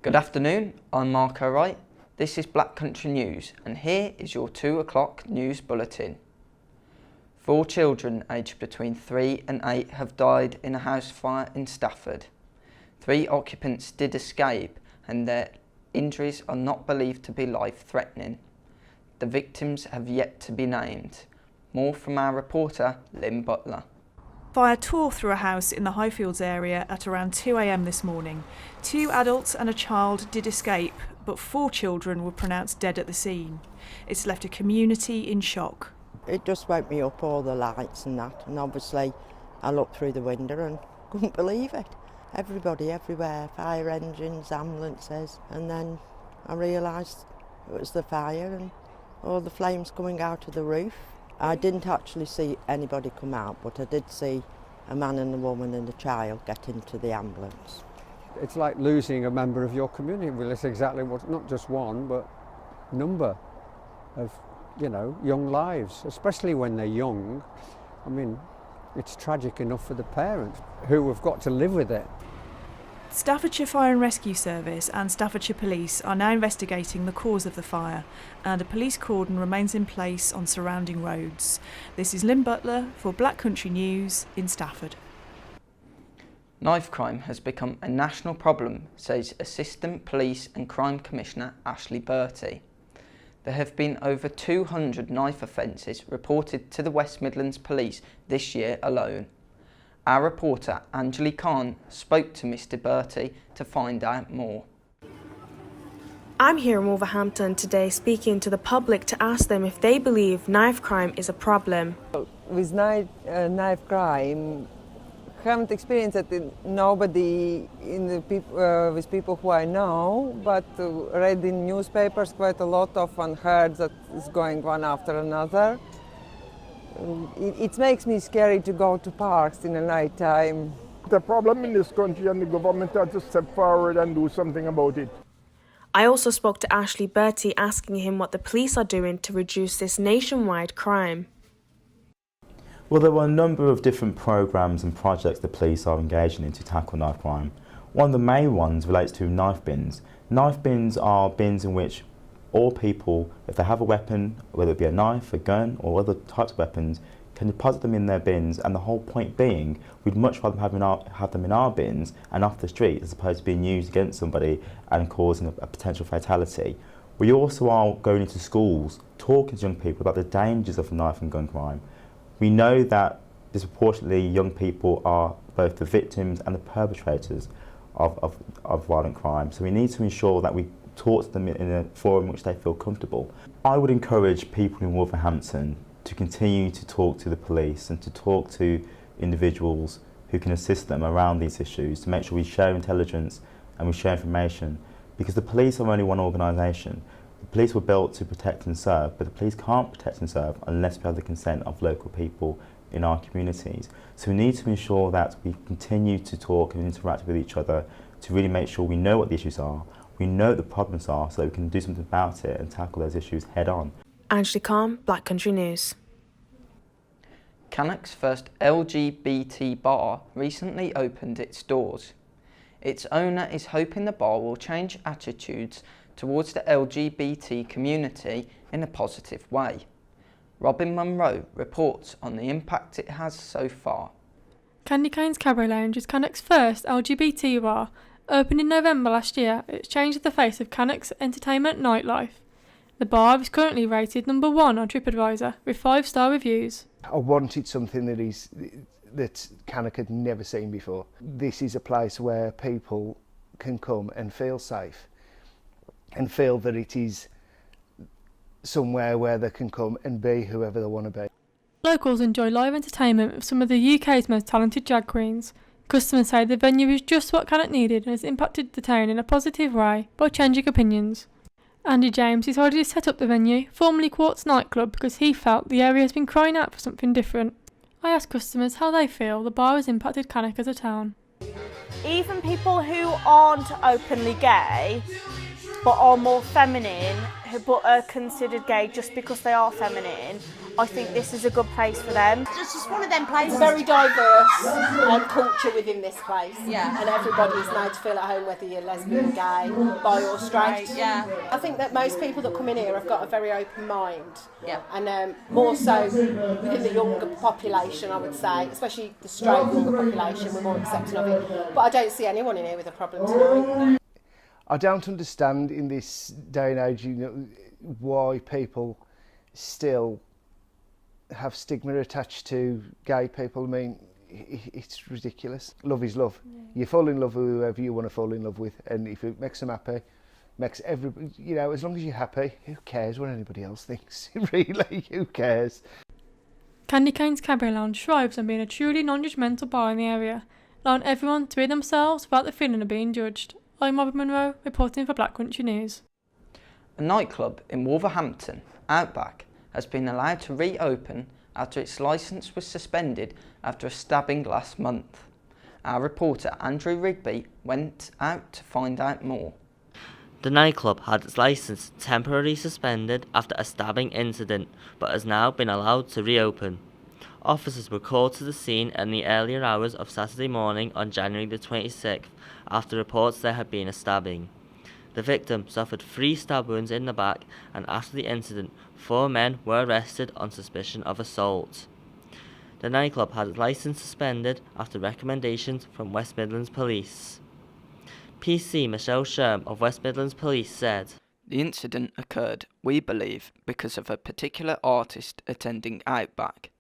Good afternoon, I'm Marco Wright. This is Black Country News and here is your 2 o'clock news bulletin. 4 children aged between 3 and 8 have died in a house fire in Stafford. 3 occupants did escape and their injuries are not believed to be life-threatening. The victims have yet to be named. More from our reporter, Lynn Butler. Fire tore through a house in the Highfields area at around 2 a.m. this morning. 2 adults and a child did escape, but 4 children were pronounced dead at the scene. It's left a community in shock. It just woke me up, all the lights and that, and obviously I looked through the window and couldn't believe it. Everybody everywhere, fire engines, ambulances, and then I realised it was the fire and all the flames coming out of the roof. I didn't actually see anybody come out, but I did see a man and a woman and a child get into the ambulance. It's like losing a member of your community. Well, it's exactly what, not just one, but number of, young lives, especially when they're young. I mean, it's tragic enough for the parents who have got to live with it. Staffordshire Fire and Rescue Service and Staffordshire Police are now investigating the cause of the fire, and a police cordon remains in place on surrounding roads. This is Lynn Butler for Black Country News in Stafford. Knife crime has become a national problem, says Assistant Police and Crime Commissioner Ashley Bertie. There have been over 200 knife offences reported to the West Midlands Police this year alone. Our reporter Anjali Khan spoke to Mr Bertie to find out more. I'm here in Wolverhampton today speaking to the public to ask them if they believe knife crime is a problem. With knife crime, haven't experienced it. Nobody in the with people who I know, but read in newspapers quite a lot of and heard that it's going one after another. It makes me scary to go to parks in the night time. The problem in this country, and the government has to step forward and do something about it. I also spoke to Ashley Bertie asking him what the police are doing to reduce this nationwide crime. Well, there are a number of different programmes and projects the police are engaging in to tackle knife crime. One of the main ones relates to knife bins. Knife bins are bins in which all people, if they have a weapon, whether it be a knife, a gun or other types of weapons, can deposit them in their bins, and the whole point being we'd much rather have them in our bins and off the street as opposed to being used against somebody and causing a potential fatality. We also are going into schools, talking to young people about the dangers of knife and gun crime. We know that disproportionately young people are both the victims and the perpetrators of violent crime, so we need to ensure that we talk to them in a forum in which they feel comfortable. I would encourage people in Wolverhampton to continue to talk to the police and to talk to individuals who can assist them around these issues, to make sure we share intelligence and we share information, because the police are only one organisation. The police were built to protect and serve, but the police can't protect and serve unless we have the consent of local people in our communities. So we need to ensure that we continue to talk and interact with each other to really make sure we know what the issues are, we know what the problems are, so that we can do something about it and tackle those issues head on. Anjali Khan, Black Country News. Cannock's first LGBT bar recently opened its doors. Its owner is hoping the bar will change attitudes towards the LGBT community in a positive way. Robin Munro reports on the impact it has so far. Candy Cane's Cabaret Lounge is Cannock's first LGBT bar. Opened in November last year, it's changed the face of Cannock's entertainment nightlife. The bar is currently rated number 1 on TripAdvisor with 5-star reviews. I wanted something that Cannock had never seen before. This is a place where people can come and feel safe and feel that it is somewhere where they can come and be whoever they want to be. Locals enjoy live entertainment with some of the UK's most talented drag queens. Customers say the venue is just what Cannock needed and has impacted the town in a positive way by changing opinions. Andy James decided to set up the venue, formerly Quartz nightclub, because he felt the area has been crying out for something different. I asked customers how they feel the bar has impacted Cannock as a town. Even people who aren't openly gay but are more feminine, but are considered gay just because they are feminine, I think this is a good place for them. It's just one of them places. Very diverse culture within this place. Yeah. And everybody's made to feel at home, whether you're lesbian, gay, bi or straight. Yeah. I think that most people that come in here have got a very open mind. Yeah. And more so within the younger population, I would say, especially the straight younger population, we're more accepting of it. But I don't see anyone in here with a problem tonight. I don't understand in this day and age, why people still have stigma attached to gay people. I mean, it's ridiculous. Love is love. Yeah. You fall in love with whoever you want to fall in love with, and if it makes them happy, makes everybody, as long as you're happy, who cares what anybody else thinks? Really, who cares? Candy Cane's Cabaret Lounge thrives on being a truly non-judgmental bar in the area, allowing everyone to be themselves without the feeling of being judged. I'm Robin Monroe, reporting for Black Country News. A nightclub in Wolverhampton, Outback, has been allowed to reopen after its licence was suspended after a stabbing last month. Our reporter Andrew Rigby went out to find out more. The nightclub had its licence temporarily suspended after a stabbing incident, but has now been allowed to reopen. Officers were called to the scene in the earlier hours of Saturday morning on January the 26th after reports there had been a stabbing. The victim suffered 3 stab wounds in the back, and after the incident, 4 men were arrested on suspicion of assault. The nightclub had its licence suspended after recommendations from West Midlands Police. PC Michelle Sherm of West Midlands Police said, "The incident occurred, we believe, because of a particular artist attending Outback.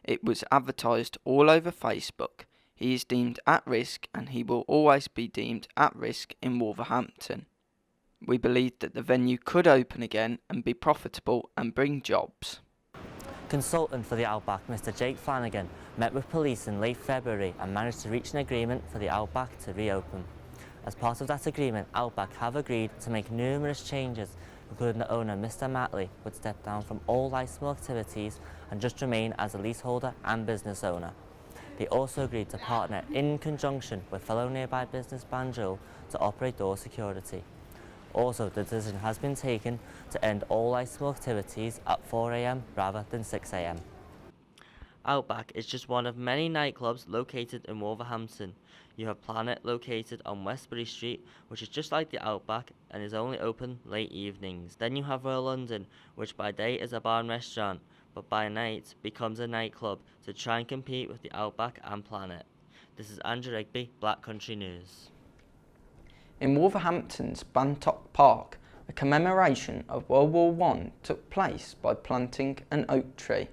It was advertised all over Facebook. He is deemed at risk, and he will always be deemed at risk in Wolverhampton. We believed that the venue could open again and be profitable and bring jobs." Consultant for the Outback, Mr Jake Flanagan, met with police in late February and managed to reach an agreement for the Outback to reopen. As part of that agreement, Outback have agreed to make numerous changes, including the owner, Mr Matley, would step down from all licensable activities and just remain as a leaseholder and business owner. They also agreed to partner in conjunction with fellow nearby business Banjo to operate door security. Also, the decision has been taken to end all licensable activities at 4 AM rather than 6 AM. Outback is just one of many nightclubs located in Wolverhampton. You have Planet located on Westbury Street, which is just like the Outback and is only open late evenings. Then you have Royal London, which by day is a bar and restaurant, but by night becomes a nightclub to try and compete with the Outback and Planet. This is Andrew Rigby, Black Country News. In Wolverhampton's Bantock Park, a commemoration of World War I took place by planting an oak tree.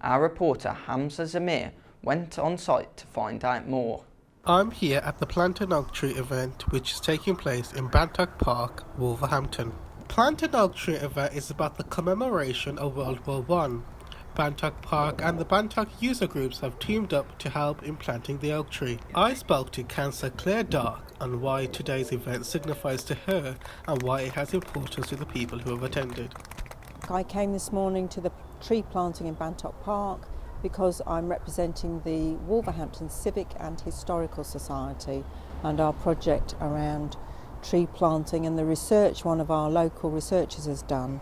Our reporter Hamza Zamir went on site to find out more. I'm here at the Plant an Oak Tree event, which is taking place in Bantock Park, Wolverhampton. Plant an Oak Tree event is about the commemoration of World War I. Bantock Park and the Bantock user groups have teamed up to help in planting the oak tree. I spoke to Councillor Claire Dark on why today's event signifies to her and why it has importance to the people who have attended. I came this morning to the tree planting in Bantock Park because I'm representing the Wolverhampton Civic and Historical Society and our project around tree planting and the research one of our local researchers has done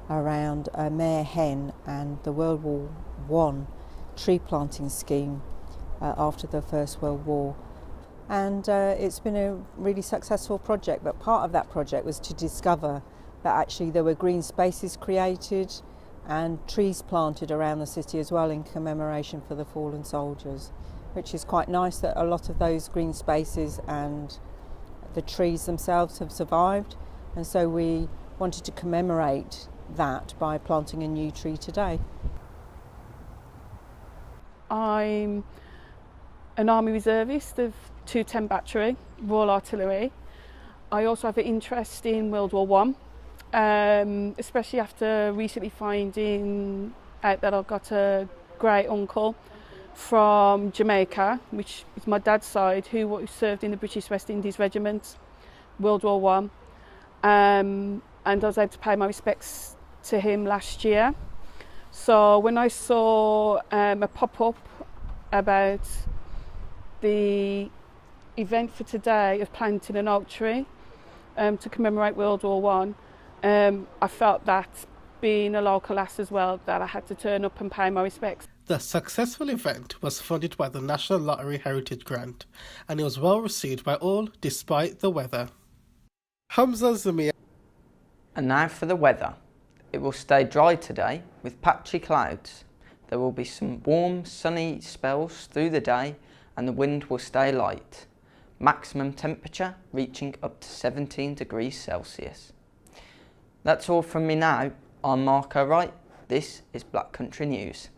around a mare hen and the World War I tree planting scheme after the First World War. And it's been a really successful project, but part of that project was to discover that actually there were green spaces created and trees planted around the city as well in commemoration for the fallen soldiers, which is quite nice that a lot of those green spaces and the trees themselves have survived, and so we wanted to commemorate that by planting a new tree today. I'm an Army Reservist of 210 Battery, Royal Artillery. I also have an interest in World War I, especially after recently finding out that I've got a great uncle from Jamaica, which is my dad's side, who served in the British West Indies Regiment, World War I. And I was able to pay my respects to him last year. So when I saw a pop-up about the event for today of planting an oak tree to commemorate World War I felt that being a local lass as well, that I had to turn up and pay my respects. The successful event was funded by the National Lottery Heritage Grant, and it was well received by all despite the weather. Hamza Zamir. And now for the weather. It will stay dry today with patchy clouds. There will be some warm, sunny spells through the day and the wind will stay light. Maximum temperature reaching up to 17 degrees Celsius. That's all from me now. I'm Marco Wright. This is Black Country News.